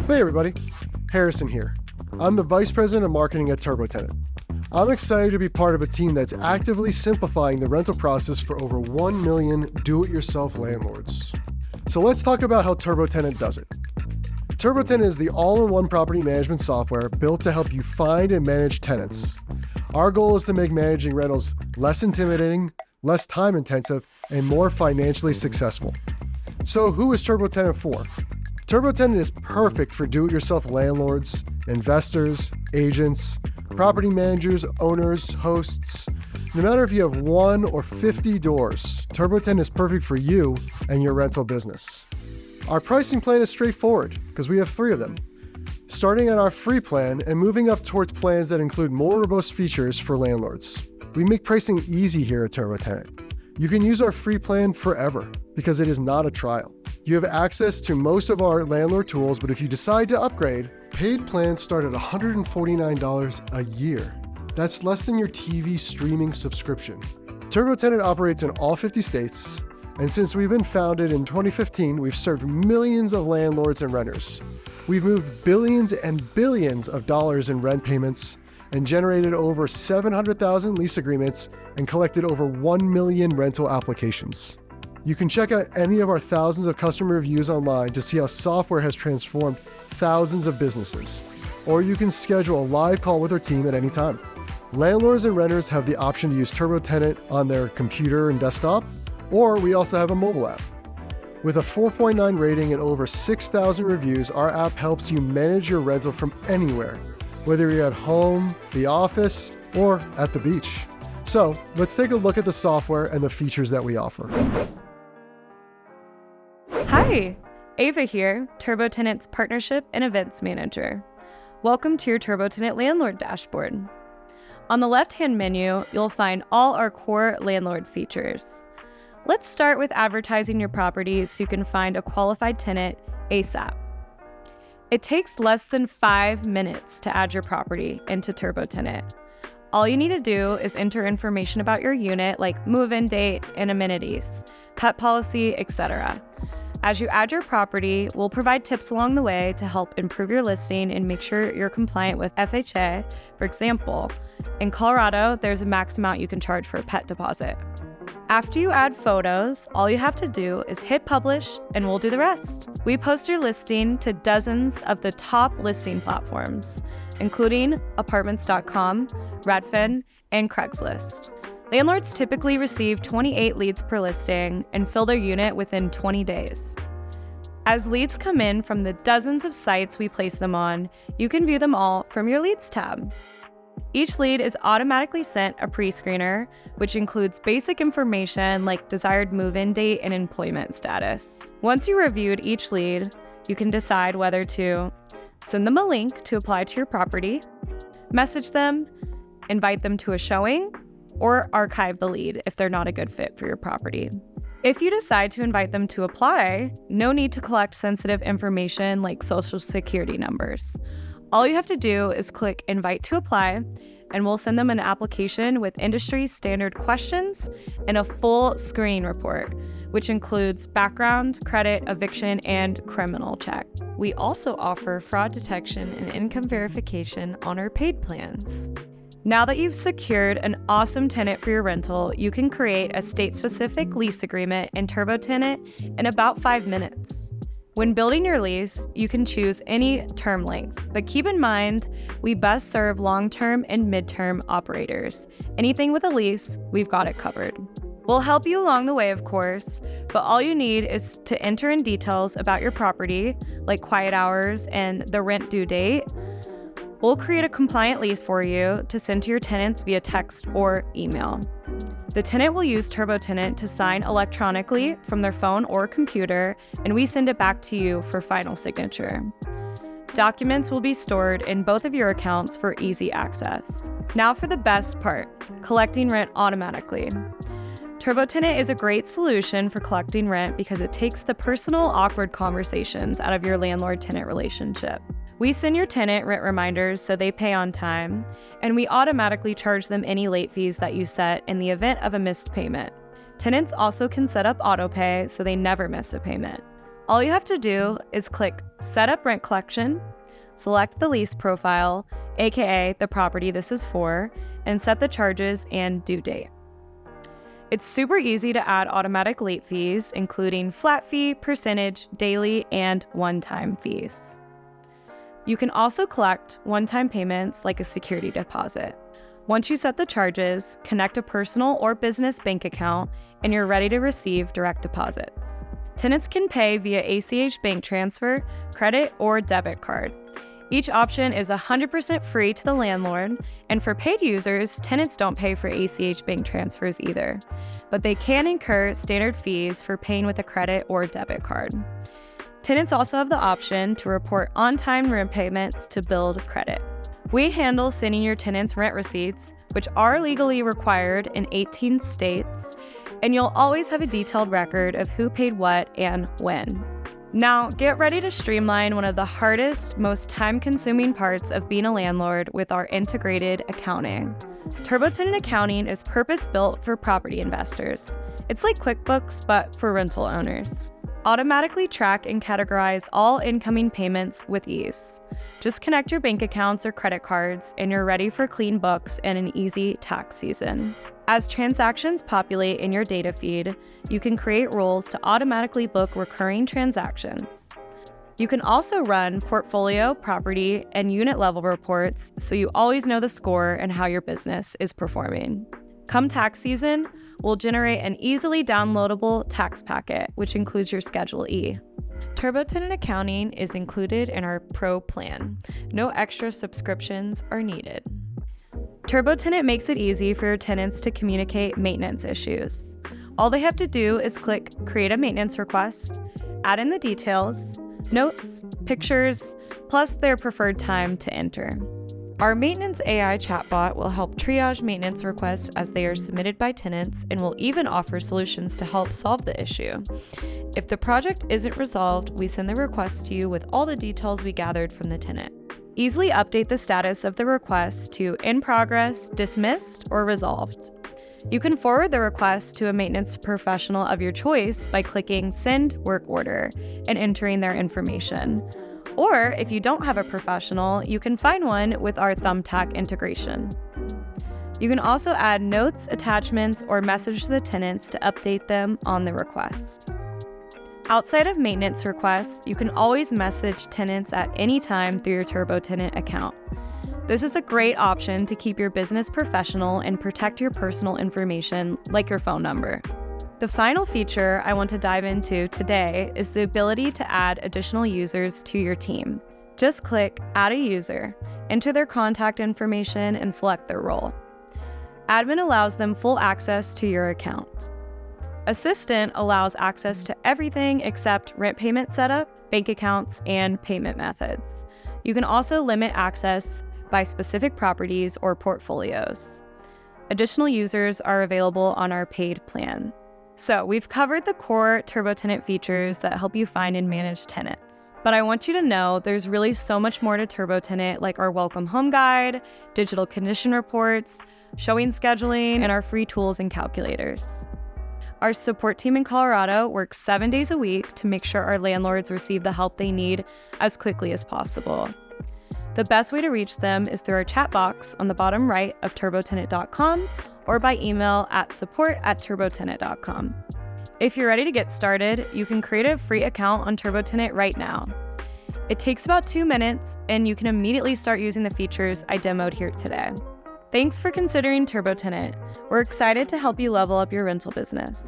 Hey everybody, Harrison here. I'm the Vice President of Marketing at TurboTenant. I'm excited to be part of a team that's actively simplifying the rental process for over 1 million do-it-yourself landlords. So let's talk about how TurboTenant does it. TurboTenant is the all-in-one property management software built to help you find and manage tenants. Our goal is to make managing rentals less intimidating, less time-intensive, and more financially successful. So who is TurboTenant for? TurboTenant is perfect for do-it-yourself landlords, investors, agents, property managers, owners, hosts. No matter if you have 1 or 50 doors, TurboTenant is perfect for you and your rental business. Our pricing plan is straightforward because we have 3 of them. Starting at our free plan and moving up towards plans that include more robust features for landlords. We make pricing easy here at TurboTenant. You can use our free plan forever because it is not a trial. You have access to most of our landlord tools, but if you decide to upgrade, paid plans start at $149 a year. That's less than your TV streaming subscription. TurboTenant operates in all 50 states, and since we've been founded in 2015, we've served millions of landlords and renters. We've moved billions and billions of dollars in rent payments and generated over 700,000 lease agreements and collected over 1 million rental applications. You can check out any of our thousands of customer reviews online to see how software has transformed thousands of businesses. Or you can schedule a live call with our team at any time. Landlords and renters have the option to use TurboTenant on their computer and desktop, or we also have a mobile app. With a 4.9 rating and over 6,000 reviews, our app helps you manage your rental from anywhere, whether you're at home, the office, or at the beach. So let's take a look at the software and the features that we offer. Hi, Ava here, TurboTenant's Partnership and Events Manager. Welcome to your TurboTenant Landlord Dashboard. On the left-hand menu, you'll find all our core landlord features. Let's start with advertising your property so you can find a qualified tenant ASAP. It takes less than 5 minutes to add your property into TurboTenant. All you need to do is enter information about your unit like move-in date and amenities, pet policy, etc. As you add your property, we'll provide tips along the way to help improve your listing and make sure you're compliant with FHA. For example, in Colorado, there's a max amount you can charge for a pet deposit. After you add photos, all you have to do is hit publish and we'll do the rest. We post your listing to dozens of the top listing platforms, including Apartments.com, Redfin, and Craigslist. Landlords typically receive 28 leads per listing and fill their unit within 20 days. As leads come in from the dozens of sites we place them on, you can view them all from your Leads tab. Each lead is automatically sent a pre-screener, which includes basic information like desired move-in date and employment status. Once you reviewed each lead, you can decide whether to send them a link to apply to your property, message them, invite them to a showing, or archive the lead if they're not a good fit for your property. If you decide to invite them to apply, no need to collect sensitive information like social security numbers. All you have to do is click Invite to Apply, and we'll send them an application with industry standard questions and a full screening report, which includes background, credit, eviction, and criminal check. We also offer fraud detection and income verification on our paid plans. Now that you've secured an awesome tenant for your rental, you can create a state-specific lease agreement in TurboTenant in about 5 minutes. When building your lease, you can choose any term length, but keep in mind, we best serve long-term and mid-term operators. Anything with a lease, we've got it covered. We'll help you along the way, of course, but all you need is to enter in details about your property, like quiet hours and the rent due date. We'll create a compliant lease for you to send to your tenants via text or email. The tenant will use TurboTenant to sign electronically from their phone or computer, and we send it back to you for final signature. Documents will be stored in both of your accounts for easy access. Now for the best part, collecting rent automatically. TurboTenant is a great solution for collecting rent because it takes the personal, awkward conversations out of your landlord-tenant relationship. We send your tenant rent reminders so they pay on time, and we automatically charge them any late fees that you set in the event of a missed payment. Tenants also can set up autopay so they never miss a payment. All you have to do is click Set up Rent Collection, select the lease profile, aka the property this is for, and set the charges and due date. It's super easy to add automatic late fees, including flat fee, percentage, daily, and one-time fees. You can also collect one-time payments like a security deposit. Once you set the charges, connect a personal or business bank account, and you're ready to receive direct deposits. Tenants can pay via ACH bank transfer, credit, or debit card. Each option is 100% free to the landlord, and for paid users, tenants don't pay for ACH bank transfers either, but they can incur standard fees for paying with a credit or debit card. Tenants also have the option to report on-time rent payments to build credit. We handle sending your tenants rent receipts, which are legally required in 18 states, and you'll always have a detailed record of who paid what and when. Now, get ready to streamline one of the hardest, most time-consuming parts of being a landlord with our integrated accounting. TurboTenant Accounting is purpose-built for property investors. It's like QuickBooks, but for rental owners. Automatically track and categorize all incoming payments with ease. Just connect your bank accounts or credit cards, and you're ready for clean books and an easy tax season. As transactions populate in your data feed, you can create rules to automatically book recurring transactions. You can also run portfolio, property, and unit level reports so you always know the score and how your business is performing. Come tax season, we'll generate an easily downloadable tax packet, which includes your Schedule E. TurboTenant Accounting is included in our Pro plan. No extra subscriptions are needed. TurboTenant makes it easy for your tenants to communicate maintenance issues. All they have to do is click Create a Maintenance Request, add in the details, notes, pictures, plus their preferred time to enter. Our maintenance AI chatbot will help triage maintenance requests as they are submitted by tenants and will even offer solutions to help solve the issue. If the project isn't resolved, we send the request to you with all the details we gathered from the tenant. Easily update the status of the request to in progress, dismissed, or resolved. You can forward the request to a maintenance professional of your choice by clicking Send Work Order and entering their information. Or if you don't have a professional, you can find one with our Thumbtack integration. You can also add notes, attachments, or message the tenants to update them on the request. Outside of maintenance requests, you can always message tenants at any time through your TurboTenant account. This is a great option to keep your business professional and protect your personal information, like your phone number. The final feature I want to dive into today is the ability to add additional users to your team. Just click Add a User, enter their contact information, and select their role. Admin allows them full access to your account. Assistant allows access to everything except rent payment setup, bank accounts, and payment methods. You can also limit access by specific properties or portfolios. Additional users are available on our paid plan. So we've covered the core TurboTenant features that help you find and manage tenants. But I want you to know there's really so much more to TurboTenant, like our welcome home guide, digital condition reports, showing scheduling, and our free tools and calculators. Our support team in Colorado works 7 days a week to make sure our landlords receive the help they need as quickly as possible. The best way to reach them is through our chat box on the bottom right of turbotenant.com or by email at support@turbotenant.com. If you're ready to get started, you can create a free account on TurboTenant right now. It takes about 2 minutes, and you can immediately start using the features I demoed here today. Thanks for considering TurboTenant. We're excited to help you level up your rental business.